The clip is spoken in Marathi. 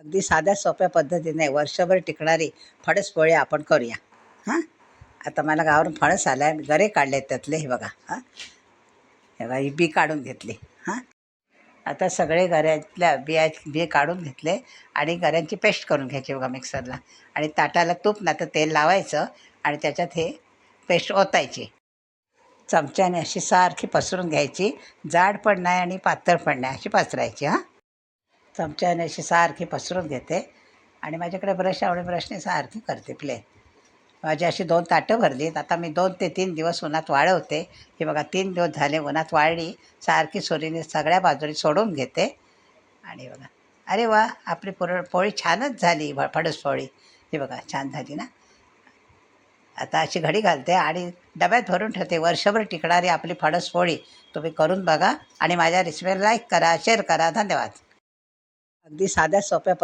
अगदी साध्या सोप्या पद्धतीने वर्षभर टिकणारी फणस पोळी आपण करूया. हां, आता मला गावावरून फणस आला आहे, गरे काढले त्यातले. हे बघा. हां, हे बघा, ही बी काढून घेतली. हां, आता सगळे गऱ्यातल्या बी काढून घेतले आणि गऱ्यांची पेस्ट करून घ्यायची बघा मिक्सरला. आणि ताटाला तूप नाही तर तेल लावायचं आणि त्याच्यात हे पेस्ट ओतायची. चमच्याने अशी सारखी पसरून घ्यायची. जाड पण नाही आणि पातळ पण नाही, अशी पसरायची. हां, चमच्याने अशी सारखी पसरून घेते आणि माझ्याकडे ब्रश आवडे ब्रशने सारखी करते प्लेन. माझी अशी 2 ताटं भरलीत. आता मी 2 ते 3 दिवस उन्हात वाळवते. हे बघा 3 दिवस झाले उन्हात वाळली. सारखी सुरीने सगळ्या बाजूनी सोडून घेते आणि बघा, अरे वा, आपली पोळी छानच झाली. फणस पोळी हे बघा छान झाली ना. आता अशी घडी घालते आणि डब्यात भरून ठेवते. वर्षभर टिकणारी आपली फणस पोळी तुम्ही करून बघा आणि माझ्या रेसिपीला लाईक करा, शेअर करा. धन्यवाद. अगदी साध्या सोप्या